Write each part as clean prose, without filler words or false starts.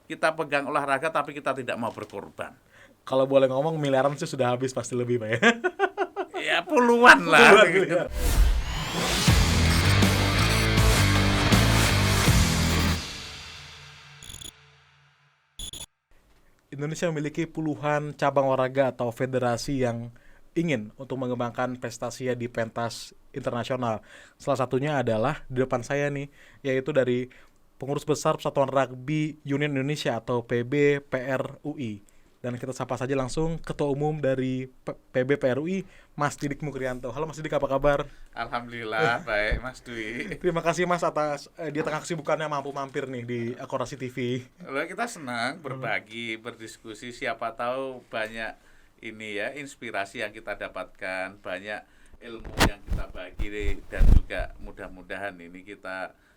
kita pegang olahraga tapi kita tidak mau berkorban. Kalau boleh ngomong miliaran sih sudah habis pasti lebih Pak ya. Ya puluhan lah. Puluhan miliar. Indonesia memiliki puluhan cabang olahraga atau federasi yang ingin untuk mengembangkan prestasinya di pentas internasional. Salah satunya adalah di depan saya nih, yaitu dari Pengurus Besar Persatuan Rugby Union Indonesia atau PBPRUI. Dan kita sapa saja langsung Ketua Umum dari PBPRUI, Mas Didik Mukrianto. Halo Mas Didik, apa kabar? Alhamdulillah, baik Mas Dwi. Terima kasih Mas atas di tengah kesibukannya mampu mampir nih di Akorasi TV. Lalu kita senang berbagi, berdiskusi, siapa tahu banyak ini ya, inspirasi yang kita dapatkan, banyak ilmu yang kita bagi, dan juga mudah-mudahan ini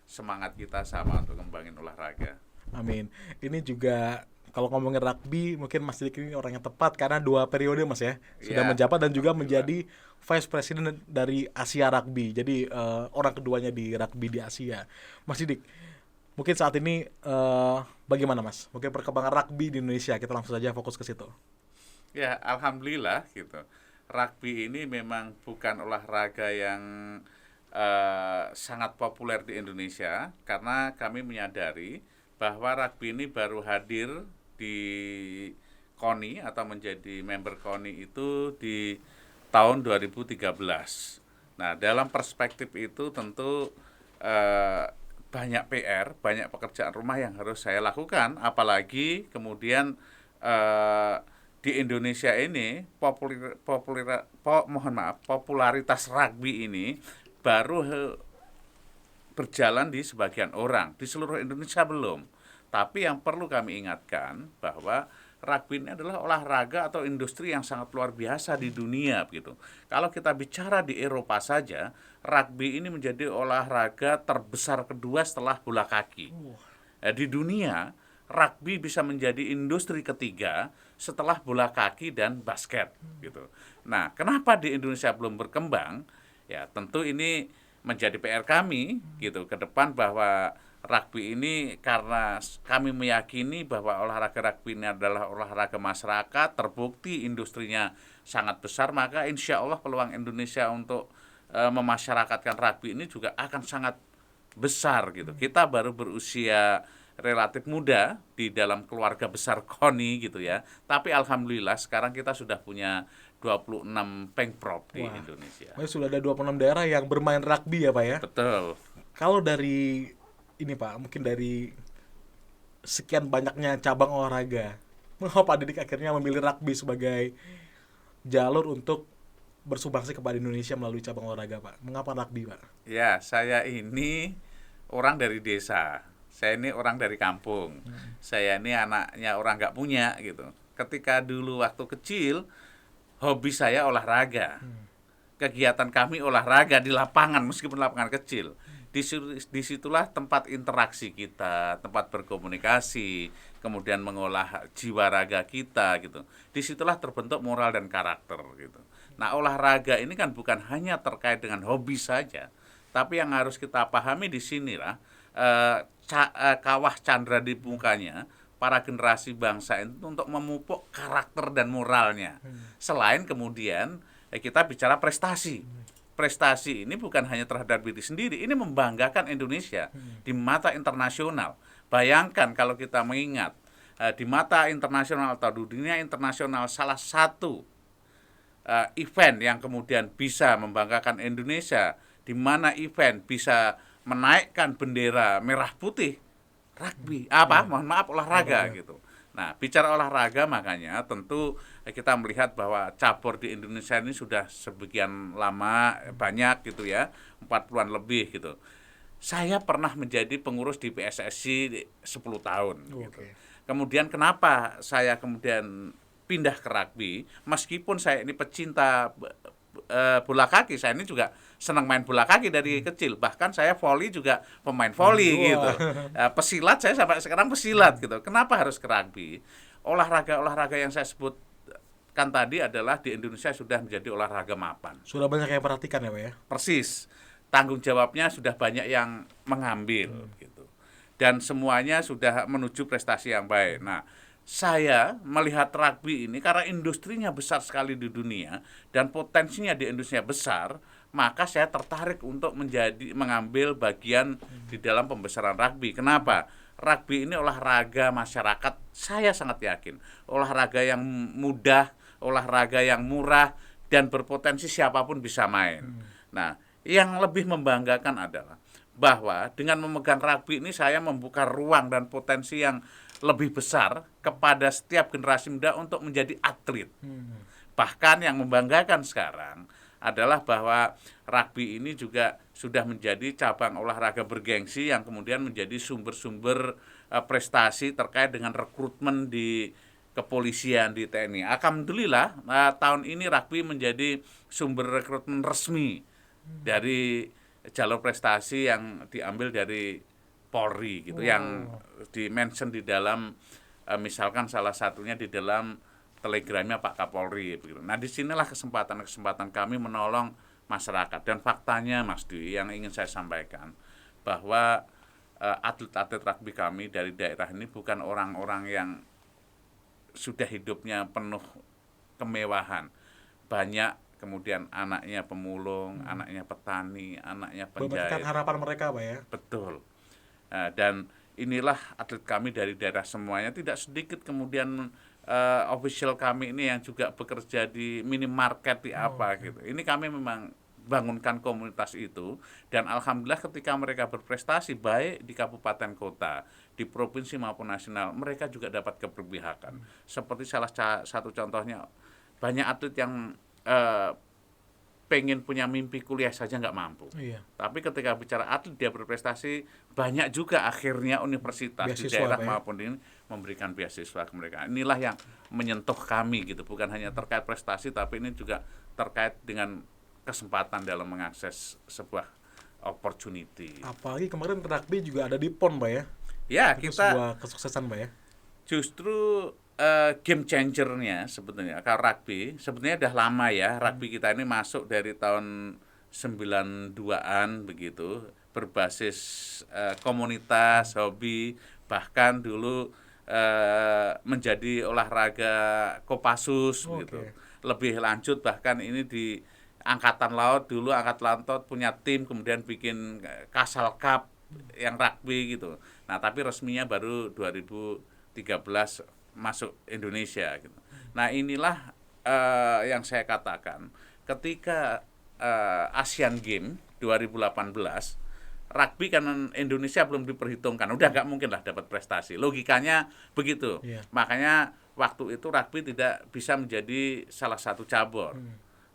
semangat kita sama untuk kembangin olahraga. Amin. Ini juga kalau ngomongin rugby, mungkin Mas Didik ini orang yang tepat karena 2 periode Mas ya sudah menjabat dan juga menjadi Vice President dari Asia Rugby. Jadi orang keduanya di rugby di Asia. Mas Didik, mungkin saat ini bagaimana Mas? Mungkin perkembangan rugby di Indonesia, kita langsung saja fokus ke situ. Ya, alhamdulillah gitu. Rugby ini memang bukan olahraga yang sangat populer di Indonesia karena kami menyadari bahwa rugby ini baru hadir di KONI atau menjadi member KONI itu di tahun 2013. Nah, dalam perspektif itu tentu banyak PR, banyak pekerjaan rumah yang harus saya lakukan, apalagi kemudian di Indonesia ini popularitas rugby ini baru berjalan di sebagian orang, di seluruh Indonesia belum. Tapi yang perlu kami ingatkan bahwa rugby ini adalah olahraga atau industri yang sangat luar biasa di dunia gitu. Kalau kita bicara di Eropa saja, rugby ini menjadi olahraga terbesar kedua setelah bola kaki. Di dunia, rugby bisa menjadi industri ketiga setelah bola kaki dan basket gitu. Nah, kenapa di Indonesia belum berkembang? Ya, tentu ini menjadi PR kami gitu ke depan bahwa rugby ini karena kami meyakini bahwa olahraga rugby ini adalah olahraga masyarakat, terbukti industrinya sangat besar, maka insya Allah peluang Indonesia untuk memasyarakatkan rugby ini juga akan sangat besar gitu. Kita baru berusia relatif muda di dalam keluarga besar KONI gitu ya. Tapi alhamdulillah sekarang kita sudah punya 26 pengprov di Indonesia. Sudah ada 26 daerah yang bermain rugby ya Pak ya? Betul. Kalau dari ini Pak, mungkin dari sekian banyaknya cabang olahraga, mengapa Pak Didik akhirnya memilih rugby sebagai jalur untuk bersumbangsi kepada Indonesia melalui cabang olahraga Pak? Mengapa rugby Pak? Ya, saya ini orang dari desa. Saya ini orang dari kampung. Saya ini anaknya orang nggak punya gitu. Ketika dulu waktu kecil, hobi saya olahraga. Kegiatan kami olahraga di lapangan, meskipun lapangan kecil. Disitulah tempat interaksi kita, tempat berkomunikasi, kemudian mengolah jiwa raga kita gitu. Disitulah terbentuk moral dan karakter gitu. Nah, olahraga ini kan bukan hanya terkait dengan hobi saja, tapi yang harus kita pahami di sinilah kawah candra di mukanya para generasi bangsa itu untuk memupuk karakter dan moralnya. Selain kemudian kita bicara prestasi. Prestasi ini bukan hanya terhadap diri sendiri, ini membanggakan Indonesia di mata internasional. Bayangkan kalau kita mengingat di mata internasional atau di dunia internasional salah satu event yang kemudian bisa membanggakan Indonesia, di mana event bisa menaikkan bendera merah putih, rugby, olahraga gitu. Nah, bicara olahraga makanya tentu kita melihat bahwa cabur di Indonesia ini sudah sebagian lama, banyak gitu ya, 40-an lebih gitu. Saya pernah menjadi pengurus di PSSI 10 tahun gitu. Kemudian kenapa saya kemudian pindah ke rugby, meskipun saya ini pecinta bola kaki, saya ini juga senang main bola kaki dari kecil. Bahkan saya volley juga pemain volley gitu. Pesilat saya sampai sekarang pesilat gitu. Kenapa harus ke rugby? Olahraga-olahraga yang saya sebutkan tadi adalah di Indonesia sudah menjadi olahraga mapan. Sudah banyak yang perhatikan ya Pak ya? Persis. Tanggung jawabnya sudah banyak yang mengambil gitu. dan semuanya sudah menuju prestasi yang baik. Nah, saya melihat rugby ini karena industrinya besar sekali di dunia dan potensinya di Indonesia besar, maka saya tertarik untuk mengambil bagian di dalam pembesaran rugby. Kenapa? Rugby ini olahraga masyarakat, saya sangat yakin. Olahraga yang mudah, olahraga yang murah, dan berpotensi siapapun bisa main. Nah, yang lebih membanggakan adalah bahwa dengan memegang rugby ini saya membuka ruang dan potensi yang lebih besar kepada setiap generasi muda untuk menjadi atlet. Bahkan yang membanggakan sekarang adalah bahwa rugby ini juga sudah menjadi cabang olahraga bergengsi yang kemudian menjadi sumber-sumber prestasi terkait dengan rekrutmen di kepolisian, di TNI. Alhamdulillah tahun ini rugby menjadi sumber rekrutmen resmi dari jalur prestasi yang diambil dari Polri gitu, yang di-mention di dalam misalkan salah satunya di dalam telegramnya Pak Kapolri begitu. Nah, disinilah kesempatan kami menolong masyarakat. Dan faktanya Mas Dwi yang ingin saya sampaikan bahwa atlet-atlet rugby kami dari daerah ini bukan orang-orang yang sudah hidupnya penuh kemewahan. Banyak kemudian anaknya pemulung, anaknya petani, anaknya penjahit. Memberikan harapan mereka, Pak ya. Betul. Dan inilah atlet kami dari daerah semuanya, tidak sedikit kemudian official kami ini yang juga bekerja di minimarket di gitu. Ini kami memang bangunkan komunitas itu, dan alhamdulillah ketika mereka berprestasi baik di kabupaten kota, di provinsi maupun nasional, mereka juga dapat keberpihakan. Seperti salah satu contohnya, banyak atlet yang pengen punya mimpi kuliah saja nggak mampu. Iya. Tapi ketika bicara atlet dia berprestasi, banyak juga akhirnya universitas Beasiswa, di daerah Pak ya? maupun ini memberikan beasiswa ke mereka. Inilah yang menyentuh kami gitu, bukan hanya terkait prestasi, tapi ini juga terkait dengan kesempatan dalam mengakses sebuah opportunity. Apalagi kemarin rugby juga ada di PON, Pak ya. Ya, Itu kita sebuah kesuksesan, Pak ya. justru game changernya sebetulnya kalau rugby sebenarnya udah lama ya. Rugby kita ini masuk dari tahun 92-an begitu, berbasis komunitas, hobi, bahkan dulu menjadi olahraga Kopassus gitu. Lebih lanjut bahkan ini di Angkatan Laut, dulu Angkatan Laut punya tim kemudian bikin Kasal Cup yang rugby gitu. Nah, tapi resminya baru 2013 masuk Indonesia gitu. Nah, inilah yang saya katakan ketika Asian Games 2018 rugby kan Indonesia belum diperhitungkan, udah nggak mungkin lah dapat prestasi, logikanya begitu. Makanya waktu itu rugby tidak bisa menjadi salah satu cabur.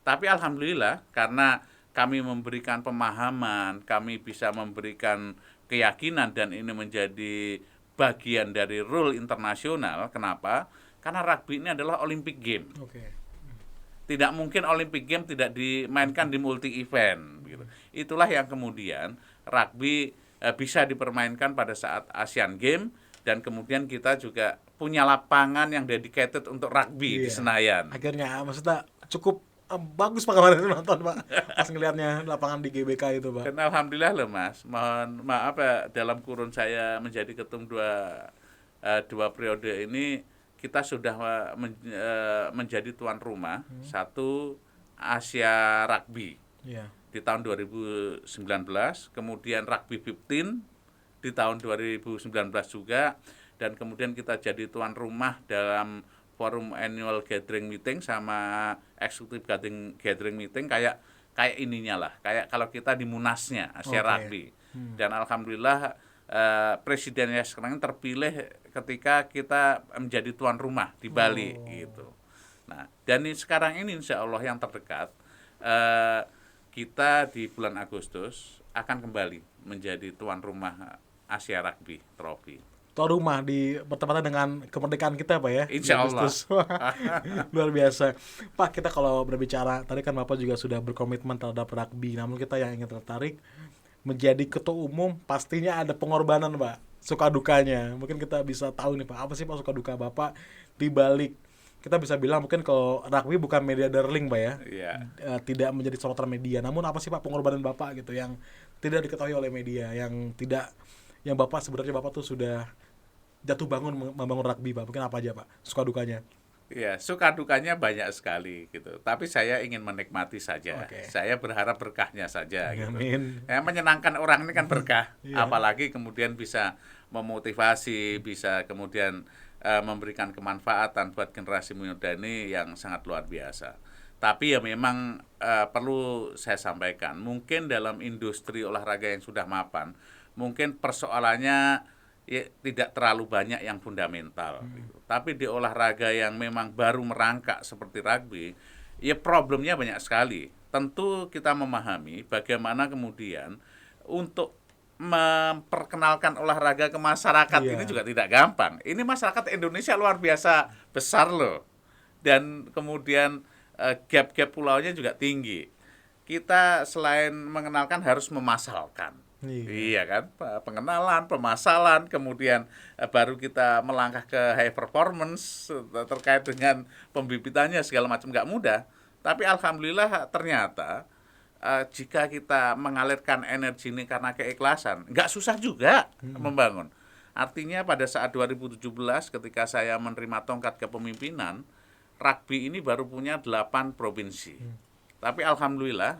Tapi alhamdulillah karena kami memberikan pemahaman, kami bisa memberikan keyakinan, dan ini menjadi bagian dari rule internasional. Kenapa? Karena rugby ini adalah Olympic game. Tidak mungkin Olympic game tidak dimainkan di multi event gitu. Itulah yang kemudian rugby bisa dipermainkan pada saat Asian Games, dan kemudian kita juga punya lapangan yang dedicated untuk rugby di Senayan. Akhirnya maksudnya cukup bagus Pak kemarin nonton Pak, pas ngelihatnya lapangan di GBK itu Pak. Dan alhamdulillah loh Mas, mohon maaf ya, dalam kurun saya menjadi ketum dua periode ini kita sudah menjadi tuan rumah satu Asia Rugby di tahun 2019, kemudian Rugby 15 di tahun 2019 juga, dan kemudian kita jadi tuan rumah dalam forum annual gathering meeting sama executive gathering meeting kayak ininya lah, kayak kalau kita di Munasnya Asia Rugby. Dan alhamdulillah presidennya sekarang terpilih ketika kita menjadi tuan rumah di Bali gitu. Nah, dan sekarang ini insya Allah yang terdekat kita di bulan Agustus akan kembali menjadi tuan rumah Asia Rugby Trophy. Tuan rumah di bertepatan dengan kemerdekaan kita Pak ya. Insya Allah. Luar biasa. Pak, kita kalau berbicara, tadi kan Bapak juga sudah berkomitmen terhadap rugby, namun kita yang ingin tertarik menjadi ketua umum pastinya ada pengorbanan Pak, suka dukanya. Mungkin kita bisa tahu nih Pak, apa sih Pak suka duka Bapak di balik, kita bisa bilang mungkin kalau rugby bukan media darling Pak ya, tidak menjadi sorotan media, namun apa sih Pak pengorbanan Bapak gitu yang tidak diketahui oleh media, yang tidak yang sebenarnya Bapak tuh sudah jatuh bangun membangun rugby, Pak? Mungkin apa aja, Pak? Suka dukanya. Ya, suka dukanya banyak sekali gitu. Tapi saya ingin menikmati saja. Oke. Saya berharap berkahnya saja gitu. Amin. Menyenangkan orang ini kan berkah. Iya. Apalagi kemudian bisa memotivasi, bisa kemudian memberikan kemanfaatan buat generasi muda ini yang sangat luar biasa. Tapi ya memang perlu saya sampaikan, mungkin dalam industri olahraga yang sudah mapan, mungkin persoalannya ya, tidak terlalu banyak yang fundamental gitu. Tapi di olahraga yang memang baru merangkak seperti rugby, ya problemnya banyak sekali. Tentu kita memahami bagaimana kemudian untuk memperkenalkan olahraga ke masyarakat Iya. ini juga tidak gampang. Ini masyarakat Indonesia luar biasa besar loh. Dan kemudian gap-gap pulaunya juga tinggi. Kita selain mengenalkan harus memasalkan. Iya kan, pengenalan, pemasalan, kemudian baru kita melangkah ke high performance terkait dengan pembibitannya segala macam, nggak mudah. Tapi alhamdulillah ternyata jika kita mengalirkan energi ini karena keikhlasan, nggak susah juga membangun. Artinya pada saat 2017 ketika saya menerima tongkat kepemimpinan, rugby ini baru punya 8 provinsi. Tapi alhamdulillah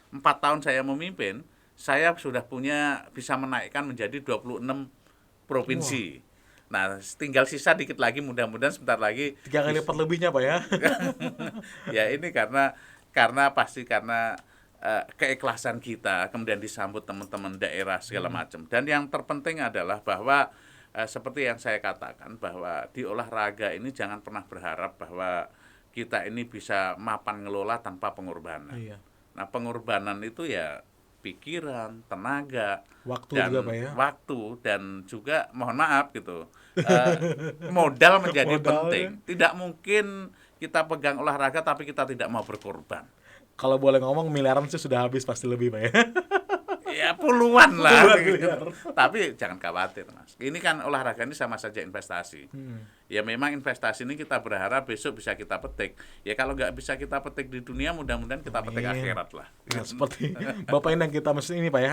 4 tahun saya memimpin, saya sudah bisa menaikkan menjadi 26 provinsi. Nah, tinggal sisa dikit lagi, mudah-mudahan sebentar lagi 3 kali lipat lebihnya, Pak ya. ya ini karena keikhlasan kita, kemudian disambut teman-teman daerah segala macam. Dan yang terpenting adalah bahwa seperti yang saya katakan, bahwa di olahraga ini jangan pernah berharap bahwa kita ini bisa mapan ngelola tanpa pengorbanan. Iya. Nah, pengorbanan itu ya pikiran, tenaga, Waktu dan juga, Pak ya. waktu, dan juga mohon maaf gitu, modal menjadi Modal, penting. Tidak mungkin kita pegang olahraga tapi kita tidak mau berkorban. Kalau boleh ngomong, miliaran sih sudah habis pasti lebih, Pak ya. Ya puluhan lah. Puluhan gitu. miliar. Tapi jangan khawatir, Mas. Ini kan olahraga ini sama saja investasi. Ya memang investasi ini kita berharap besok bisa kita petik. Ya kalau nggak bisa kita petik di dunia, mudah-mudahan kita petik Amin. akhirat lah. Nah, seperti Bapak ini yang kita mesti ini, Pak ya,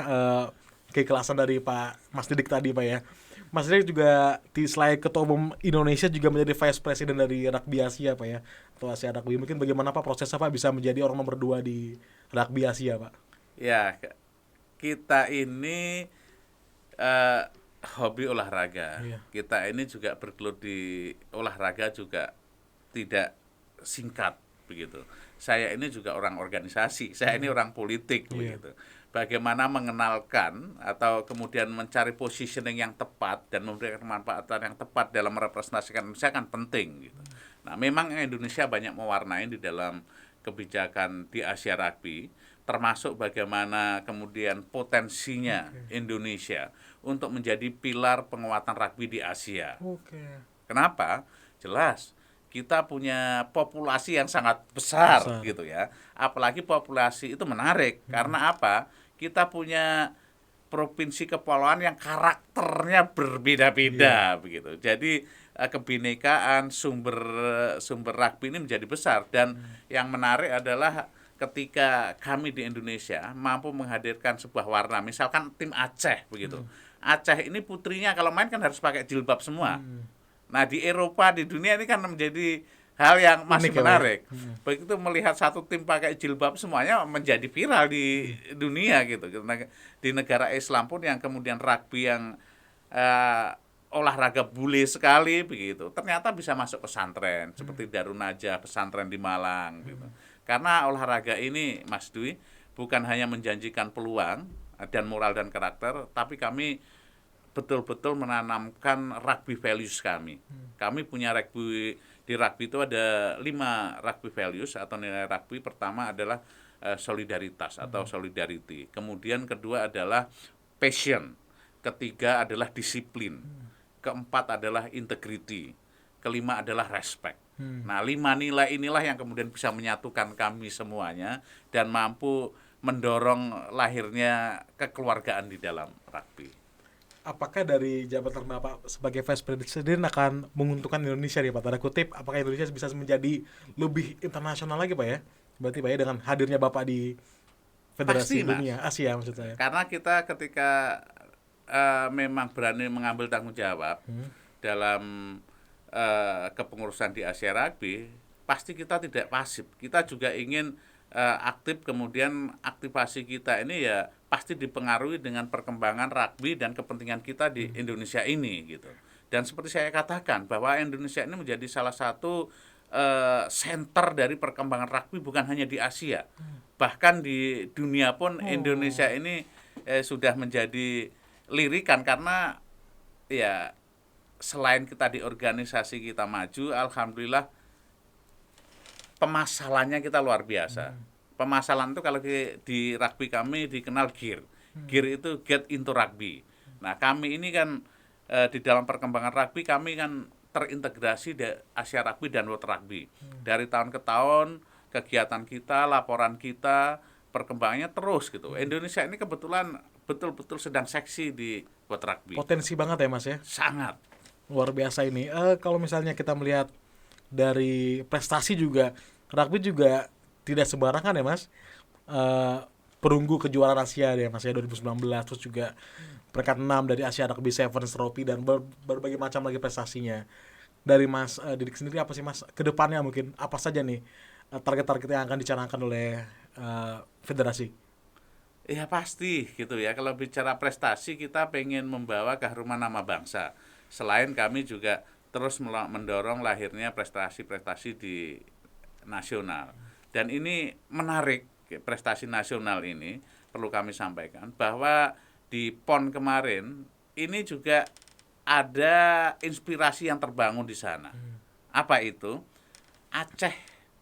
keikhlasan dari Pak Mas Didik tadi, Pak ya. Mas Didik juga selain Ketua Umum Indonesia juga menjadi Vice President dari Rugby Asia, Pak ya, atau Asia Rugby. Mungkin bagaimana Pak prosesnya, Pak, bisa menjadi orang nomor 2 di Rugby Asia, Pak? Ya, kita ini hobi olahraga. Iya. Kita ini juga bergelut di olahraga juga tidak singkat begitu. Saya ini juga orang organisasi, saya ini orang politik begitu. Bagaimana mengenalkan atau kemudian mencari positioning yang tepat dan memberikan kemanfaatan yang tepat dalam merepresentasikan Indonesia kan penting gitu. Nah, memang Indonesia banyak mewarnai di dalam kebijakan di Asia Rugby, termasuk bagaimana kemudian potensinya Indonesia untuk menjadi pilar penguatan rugby di Asia. Kenapa? Jelas, kita punya populasi yang sangat besar gitu ya. Apalagi populasi itu menarik. Karena apa? Kita punya provinsi kepulauan yang karakternya berbeda-beda begitu. Jadi kebinekaan sumber rugby ini menjadi besar, dan yang menarik adalah ketika kami di Indonesia mampu menghadirkan sebuah warna, misalkan tim Aceh begitu. Aceh ini putrinya kalau main kan harus pakai jilbab semua. Nah, di Eropa, di dunia ini kan menjadi hal yang masih unik, menarik. Begitu melihat satu tim pakai jilbab semuanya menjadi viral di dunia gitu. Di negara Islam pun yang kemudian rugby yang olahraga bule sekali begitu, ternyata bisa masuk pesantren seperti Darun Najah, pesantren di Malang gitu. Karena olahraga ini, Mas Dwi, bukan hanya menjanjikan peluang dan moral dan karakter, tapi kami betul-betul menanamkan rugby values kami. Kami punya di rugby itu ada 5 rugby values atau nilai rugby. Pertama adalah solidaritas atau solidarity. Kemudian kedua adalah passion. Ketiga adalah disiplin. Keempat adalah integrity. Kelima adalah respect. Nah, 5 nilai inilah yang kemudian bisa menyatukan kami semuanya dan mampu mendorong lahirnya kekeluargaan di dalam rugby. Apakah dari jabatan Bapak sebagai Vice President akan menguntungkan Indonesia nih, Pak? Tanda kutip, apakah Indonesia bisa menjadi lebih internasional lagi, Pak ya? Berarti Pak ya, dengan hadirnya Bapak di Federasi Pasti, Dunia Asia maksud saya. Karena kita ketika memang berani mengambil tanggung jawab dalam kepengurusan di Asia Rugby, pasti kita tidak pasif. Kita juga ingin aktif, kemudian aktivasi kita ini ya pasti dipengaruhi dengan perkembangan rugby dan kepentingan kita di Indonesia ini gitu. Dan seperti saya katakan bahwa Indonesia ini menjadi salah satu center dari perkembangan rugby bukan hanya di Asia, bahkan di dunia pun Indonesia ini sudah menjadi lirikan karena ya selain kita di organisasi kita maju, alhamdulillah pemasalannya kita luar biasa. Pemasalan itu kalau di rugby kami dikenal GEAR. GEAR itu Get Into Rugby. Nah, kami ini kan di dalam perkembangan rugby kami kan terintegrasi di Asia Rugby dan World Rugby. Dari tahun ke tahun kegiatan kita, laporan kita, perkembangannya terus gitu. Indonesia ini kebetulan betul-betul sedang seksi di World Rugby. Potensi banget ya Mas ya. Sangat. Luar biasa ini. Kalau misalnya kita melihat dari prestasi juga, rugby juga tidak sembarangan ya Mas. Perunggu kejuaraan Asia ya Mas ya 2019, terus juga peringkat 6 dari Asia Rugby Sevens Trophy dan berbagai macam lagi prestasinya. Dari Mas Didik sendiri apa sih Mas kedepannya mungkin apa saja nih target-target yang akan dicanangkan oleh federasi? Ya pasti gitu ya, kalau bicara prestasi kita pengen membawa keharuman nama bangsa. Selain kami juga terus mendorong lahirnya prestasi-prestasi di nasional. Dan ini menarik, prestasi nasional ini perlu kami sampaikan bahwa di PON kemarin ini juga ada inspirasi yang terbangun di sana. Apa itu? Aceh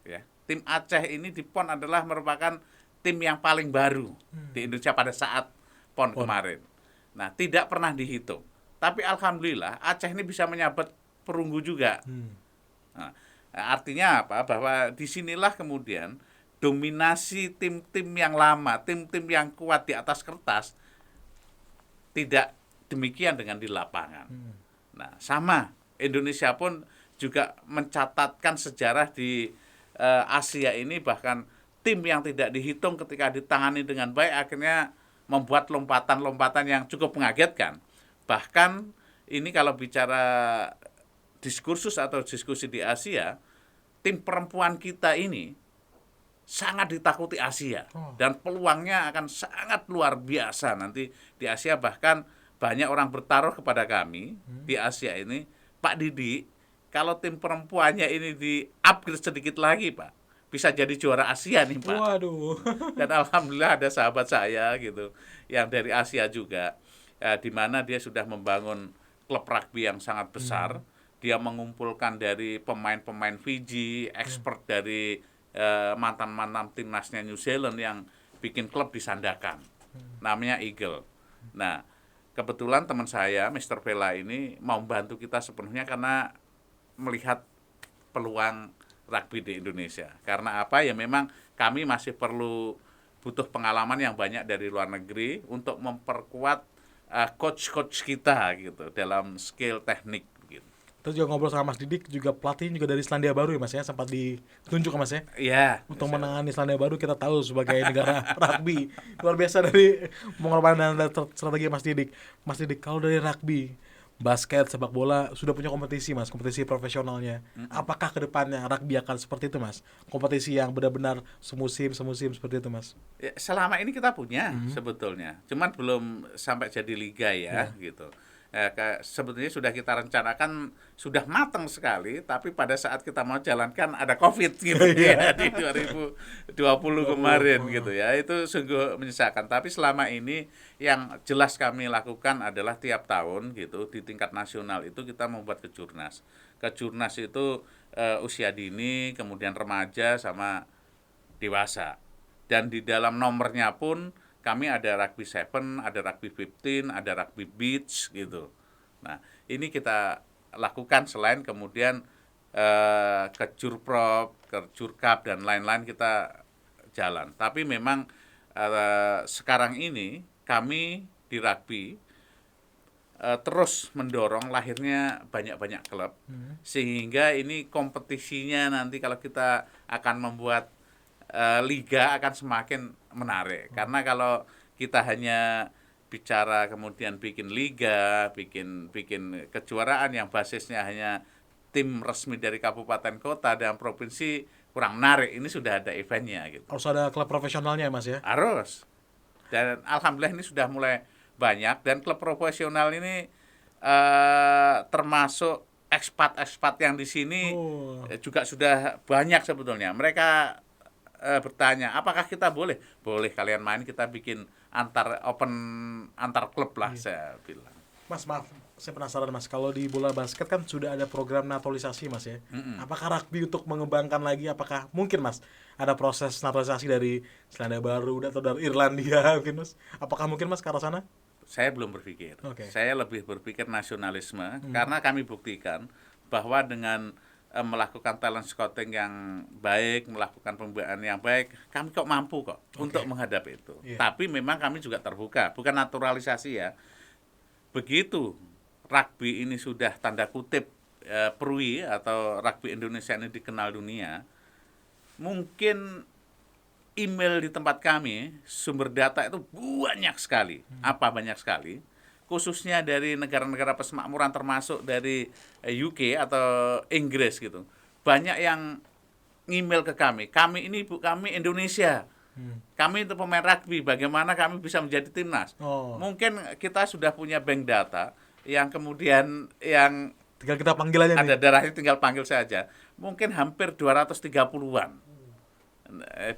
ya. Tim Aceh ini di PON adalah merupakan tim yang paling baru di Indonesia pada saat PON kemarin. Nah, tidak pernah dihitung. Tapi alhamdulillah Aceh ini bisa menyabet perunggu juga. Nah, artinya apa? Bahwa disinilah kemudian dominasi tim-tim yang lama, tim-tim yang kuat di atas kertas tidak demikian dengan di lapangan. Nah, sama Indonesia pun juga mencatatkan sejarah di Asia ini, bahkan tim yang tidak dihitung ketika ditangani dengan baik akhirnya membuat lompatan-lompatan yang cukup mengagetkan. Bahkan ini kalau bicara diskursus atau diskusi di Asia, tim perempuan kita ini sangat ditakuti Asia dan peluangnya akan sangat luar biasa nanti di Asia. Bahkan banyak orang bertaruh kepada kami di Asia ini, Pak Didi, kalau tim perempuannya ini di-upgrade sedikit lagi Pak, bisa jadi juara Asia nih Pak. Waduh. Dan alhamdulillah ada sahabat saya gitu yang dari Asia juga, di mana dia sudah membangun klub rugby yang sangat besar. Dia mengumpulkan dari pemain-pemain Fiji, expert dari mantan-mantan timnasnya New Zealand yang bikin klub di Sandakan. Namanya Eagle. Nah, kebetulan teman saya, Mr. Vela ini mau membantu kita sepenuhnya karena melihat peluang rugby di Indonesia. Karena apa? Ya memang kami masih butuh pengalaman yang banyak dari luar negeri untuk memperkuat coach-coach kita gitu dalam skill teknik gitu. Terus juga ngobrol sama Mas Didik, juga pelatih juga dari Selandia Baru ya Mas ya, sempat ditunjuk ke Mas ya. Iya. Untuk menangani Selandia Baru kita tahu sebagai negara rugby luar biasa dari pengorbanan dan strategi Mas Didik. Mas Didik, kalau dari rugby, basket, sepak bola sudah punya kompetisi Mas, kompetisi profesionalnya. Apakah kedepannya rugby akan seperti itu Mas? Kompetisi yang benar-benar semusim seperti itu Mas? Ya, selama ini kita punya sebetulnya, cuman belum sampai jadi liga ya gitu. Sebetulnya sudah kita rencanakan, sudah matang sekali, tapi pada saat kita mau jalankan ada COVID gitu ya di 2020 kemarin gitu ya. Itu sungguh menyesalkan. Tapi selama ini yang jelas kami lakukan adalah tiap tahun gitu di tingkat nasional itu kita membuat kejurnas. Kejurnas itu usia dini, kemudian remaja sama dewasa. Dan di dalam nomornya pun kami ada rugby 7, ada rugby 15, ada rugby beach gitu. Nah, ini kita lakukan selain kemudian ke Jurprop, ke Jurkap dan lain-lain kita jalan. Tapi memang sekarang ini kami di rugby terus mendorong lahirnya banyak-banyak klub, sehingga ini kompetisinya nanti kalau kita akan membuat liga akan semakin menarik. Karena kalau kita hanya bicara kemudian bikin liga, bikin kejuaraan yang basisnya hanya tim resmi dari kabupaten kota dan provinsi, kurang menarik. Ini sudah ada eventnya gitu. Harus ada klub profesionalnya Mas ya. Harus. Dan alhamdulillah ini sudah mulai banyak, dan klub profesional ini termasuk ekspat-ekspat yang di sini juga sudah banyak sebetulnya. Mereka bertanya, apakah kita boleh? Boleh, kalian main, kita bikin antar klub lah, saya bilang. Mas, maaf, saya penasaran Mas, kalau di bola basket kan sudah ada program naturalisasi Mas ya. Apakah rugby untuk mengembangkan lagi, apakah mungkin Mas ada proses naturalisasi dari Selandia Baru atau dari Irlandia mungkin Mas? Apakah mungkin Mas ke arah sana? Saya belum berpikir. Okay. Saya lebih berpikir nasionalisme, karena kami buktikan bahwa dengan melakukan talent scouting yang baik, melakukan pembinaan yang baik, kami kok mampu kok untuk menghadapi itu. Tapi memang kami juga terbuka, bukan naturalisasi ya. Begitu rugby ini sudah tanda kutip PRUI atau rugby Indonesia ini dikenal dunia, mungkin email di tempat kami, sumber data itu banyak sekali. Apa banyak sekali? Khususnya dari negara-negara persemakmuran, termasuk dari UK atau Inggris gitu. Banyak yang email ke kami. Kami ini kami Indonesia. Kami itu pemain rugby, bagaimana kami bisa menjadi timnas? Mungkin kita sudah punya bank data yang kemudian yang tinggal kita panggil aja ada darahnya, tinggal panggil saja. Mungkin hampir 230-an.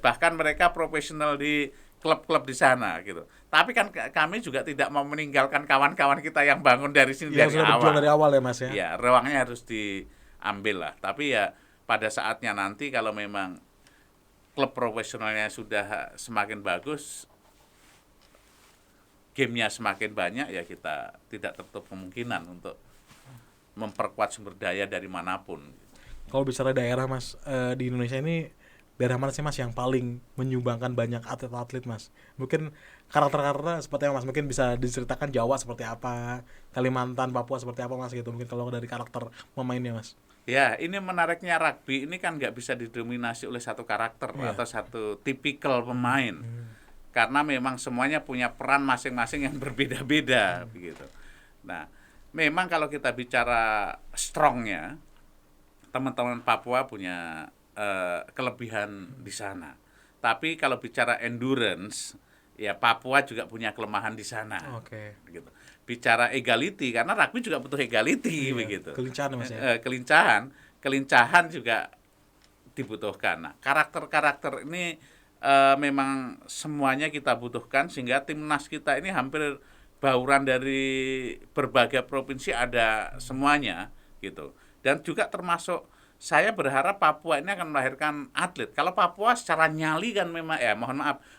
Bahkan mereka profesional di klub-klub di sana gitu. Tapi kan kami juga tidak mau meninggalkan kawan-kawan kita yang bangun dari sini dari awal. Berjuang dari awal ya Mas ya. Ya, ruangnya harus diambil lah. Tapi ya pada saatnya nanti kalau memang klub profesionalnya sudah semakin bagus, gamenya semakin banyak, ya kita tidak tertutup kemungkinan untuk memperkuat sumber daya dari manapun. Kalau bicara daerah Mas, di Indonesia ini daerah mana sih Mas yang paling menyumbangkan banyak atlet-atlet Mas? Mungkin karakter-karakternya seperti apa Mas? Mungkin bisa diceritakan Jawa seperti apa, Kalimantan, Papua seperti apa Mas gitu. Mungkin kalau dari karakter pemainnya Mas. Ya, ini menariknya rugby ini kan nggak bisa didominasi oleh satu karakter atau satu tipikal pemain. Karena memang semuanya punya peran masing-masing yang berbeda-beda begitu. Nah, memang kalau kita bicara strongnya, teman-teman Papua punya kelebihan di sana. Tapi kalau bicara endurance, ya Papua juga punya kelemahan di sana. Gitu. Bicara egality, karena rugby juga butuh egality begitu. Kelincahan Mas ya. Kelincahan juga dibutuhkan. Nah, karakter-karakter ini memang semuanya kita butuhkan, sehingga timnas kita ini hampir bauran dari berbagai provinsi ada semuanya gitu. Dan juga termasuk saya berharap Papua ini akan melahirkan atlet. Kalau Papua secara nyali kan memang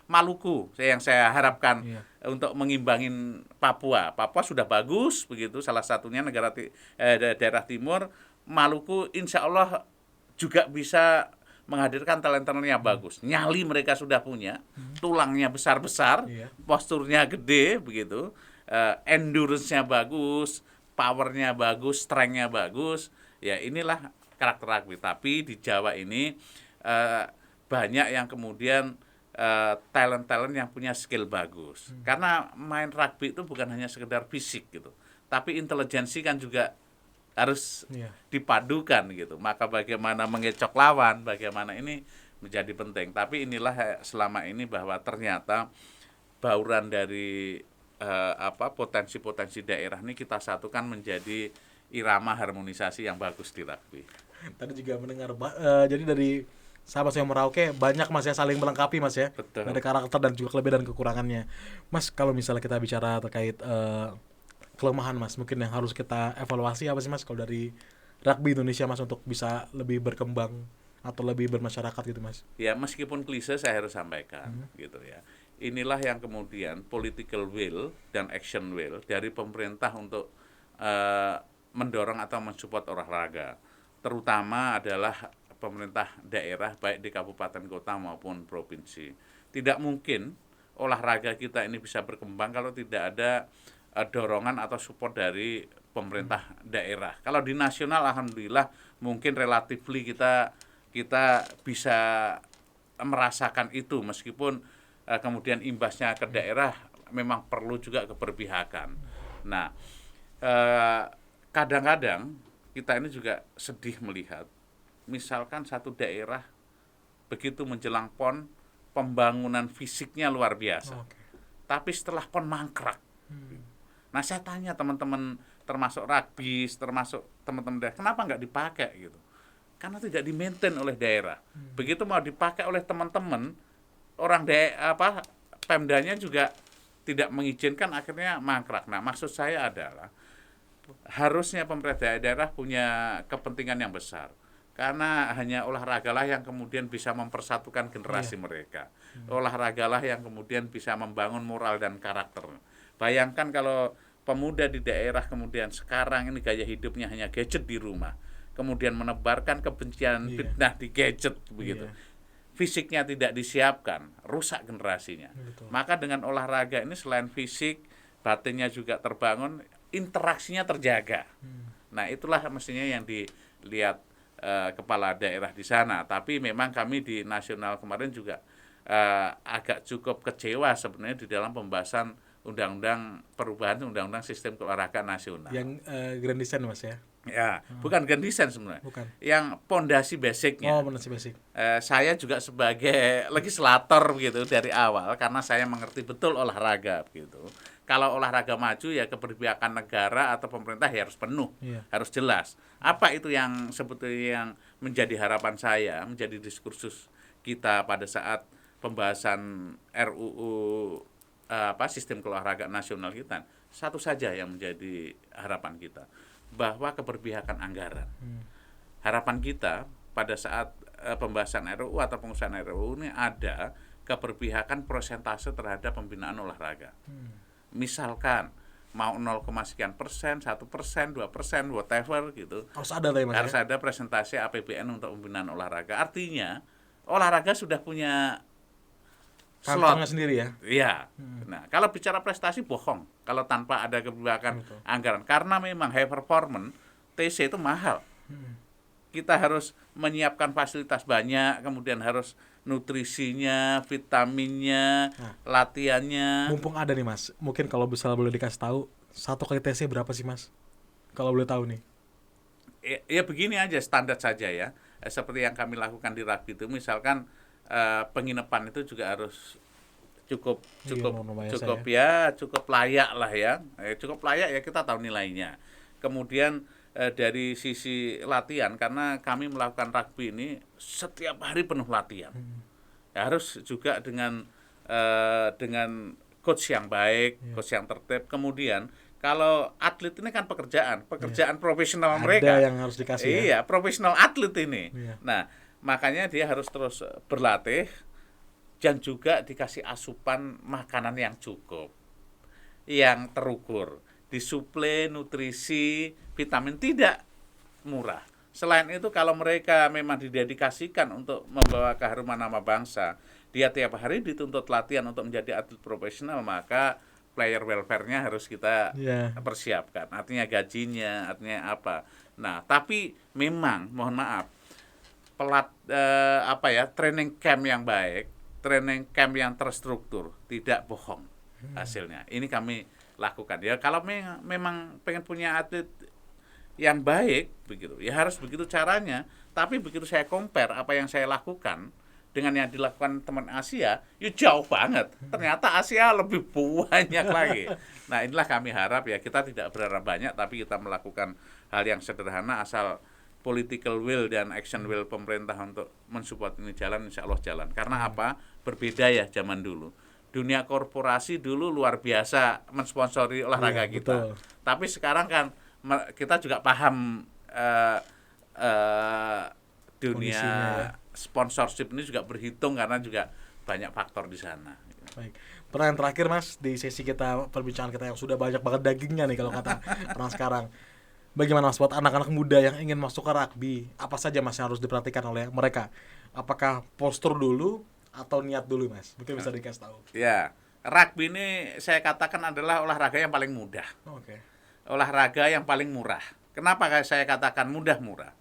Maluku yang saya harapkan untuk mengimbangin Papua. Papua sudah bagus begitu, salah satunya daerah timur. Maluku insya Allah juga bisa menghadirkan talent-talent yang bagus. Nyali mereka sudah punya, tulangnya besar-besar, posturnya gede begitu, endurance-nya bagus, power-nya bagus, strength-nya bagus. Ya inilah karakter rugby. Tapi di Jawa ini banyak yang kemudian talent-talent yang punya skill bagus. Karena main rugby itu bukan hanya sekedar fisik gitu, tapi intelijensi kan juga harus dipadukan gitu. Maka bagaimana mengecok lawan, bagaimana ini menjadi penting. Tapi inilah selama ini bahwa ternyata bauran dari potensi-potensi daerah ini kita satukan menjadi irama harmonisasi yang bagus di rugby. Tadi juga mendengar jadi dari sahabat saya Merauke banyak Mas ya, saling melengkapi Mas ya. Betul. Dari karakter dan juga kelebihan dan kekurangannya. Mas, kalau misalnya kita bicara terkait kelemahan Mas, mungkin yang harus kita evaluasi apa sih Mas kalau dari rugby Indonesia Mas untuk bisa lebih berkembang atau lebih bermasyarakat gitu Mas? Ya, meskipun klise saya harus sampaikan gitu ya. Inilah yang kemudian political will dan action will dari pemerintah untuk mendorong atau mensupport olahraga, terutama adalah pemerintah daerah baik di kabupaten kota maupun provinsi. Tidak mungkin olahraga kita ini bisa berkembang kalau tidak ada dorongan atau support dari pemerintah daerah. Kalau di nasional alhamdulillah mungkin relatifly kita bisa merasakan itu, meskipun kemudian imbasnya ke daerah memang perlu juga keberpihakan. Nah, kadang-kadang kita ini juga sedih melihat, misalkan satu daerah begitu menjelang PON, pembangunan fisiknya luar biasa. Tapi setelah PON mangkrak. Nah, saya tanya teman-teman, termasuk rugby, termasuk teman-teman daerah, kenapa nggak dipakai gitu? Karena tidak di-maintain oleh daerah. Begitu mau dipakai oleh teman-teman, orang Pemdanya juga tidak mengizinkan, akhirnya mangkrak. Nah, maksud saya adalah harusnya pemerintah daerah punya kepentingan yang besar. Karena hanya olahragalah yang kemudian bisa mempersatukan generasi mereka. Olahragalah yang kemudian bisa membangun moral dan karakter. Bayangkan kalau pemuda di daerah kemudian sekarang ini gaya hidupnya hanya gadget di rumah, kemudian menebarkan kebencian fitnah di gadget begitu. Fisiknya tidak disiapkan, rusak generasinya. Maka dengan olahraga ini selain fisik, batinnya juga terbangun, interaksinya terjaga. Nah, itulah mestinya yang dilihat kepala daerah di sana. Tapi memang kami di nasional kemarin juga agak cukup kecewa sebenarnya di dalam pembahasan perubahan undang-undang sistem keolahragaan nasional. Yang grand design Mas ya? Ya, bukan grand design sebenarnya. Bukan. Yang pondasi basicnya. Oh, pondasi basic. Saya juga sebagai legislator gitu dari awal, karena saya mengerti betul olahraga gitu. Kalau olahraga maju ya keberpihakan negara atau pemerintah ya harus penuh, harus jelas. Apa itu yang sebetulnya yang menjadi harapan saya, menjadi diskursus kita pada saat pembahasan RUU sistem keolahragaan nasional kita. Satu saja yang menjadi harapan kita, bahwa keberpihakan anggaran. Harapan kita pada saat pembahasan RUU atau pengusulan RUU ini ada keberpihakan persentase terhadap pembinaan olahraga. Misalkan mau 0, sekian persen, 1%, 2%, whatever gitu. Harus ada Mas. Harus ada presentasi APBN untuk pembinaan olahraga. Artinya olahraga sudah punya kantongnya sendiri ya. Iya. Nah, kalau bicara prestasi bohong kalau tanpa ada kebijakan anggaran, karena memang high performance TC itu mahal. Kita harus menyiapkan fasilitas banyak, kemudian harus nutrisinya, vitaminnya, latihannya. Mumpung ada nih Mas, mungkin kalau misalnya boleh dikasih tahu, 1 kali TC berapa sih Mas? Kalau boleh tahu nih. Ya begini aja, standar saja ya. Seperti yang kami lakukan di rugby itu, misalkan penginapan itu juga harus cukup layak lah ya. Cukup layak ya, kita tahu nilainya. Kemudian dari sisi latihan, karena kami melakukan rugby ini setiap hari penuh latihan. Ya, harus juga dengan coach yang baik, coach yang tertib. Kemudian kalau atlet ini kan pekerjaan profesional mereka. Ada yang harus dikasih. Iya, profesional atlet ini. Nah, makanya dia harus terus berlatih dan juga dikasih asupan makanan yang cukup, yang terukur, disuplai nutrisi, vitamin, tidak murah. Selain itu, kalau mereka memang didedikasikan untuk membawa keharuman nama bangsa, dia tiap hari dituntut latihan untuk menjadi atlet profesional, maka player welfare-nya harus kita persiapkan. Artinya gajinya, artinya apa. Nah, tapi memang mohon maaf, training camp yang baik, training camp yang terstruktur, tidak bohong hasilnya. Ini kami lakukan. Ya, kalau memang pengen punya atlet yang baik begitu, ya harus begitu caranya. Tapi begitu saya compare apa yang saya lakukan dengan yang dilakukan teman Asia, ya jauh banget. Ternyata Asia lebih banyak lagi. Nah, inilah kami harap ya, kita tidak berharap banyak, tapi kita melakukan hal yang sederhana, asal political will dan action will pemerintah untuk mensupport ini jalan, insya Allah jalan. Karena apa? Berbeda ya zaman dulu. Dunia korporasi dulu luar biasa mensponsori olahraga kita. Betul. Tapi sekarang kan kita juga paham dunia sponsorship ini juga berhitung, karena juga banyak faktor di sana. Baik. Pertanyaan terakhir Mas, di sesi kita perbincangan kita yang sudah banyak banget dagingnya nih kalau kata orang sekarang. Bagaimana Mas buat anak-anak muda yang ingin masuk ke rugby? Apa saja Mas yang harus diperhatikan oleh mereka? Apakah postur dulu atau niat dulu Mas? Mungkin bisa dikasih tahu. Ya, rugby ini saya katakan adalah olahraga yang paling mudah. Olahraga yang paling murah. Kenapa saya katakan mudah-murah?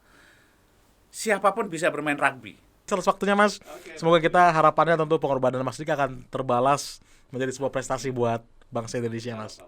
Siapapun bisa bermain rugby. Selesai waktunya Mas. Semoga kita harapannya tentu pengorbanan Mas Dika akan terbalas menjadi sebuah prestasi buat bangsa Indonesia, Mas.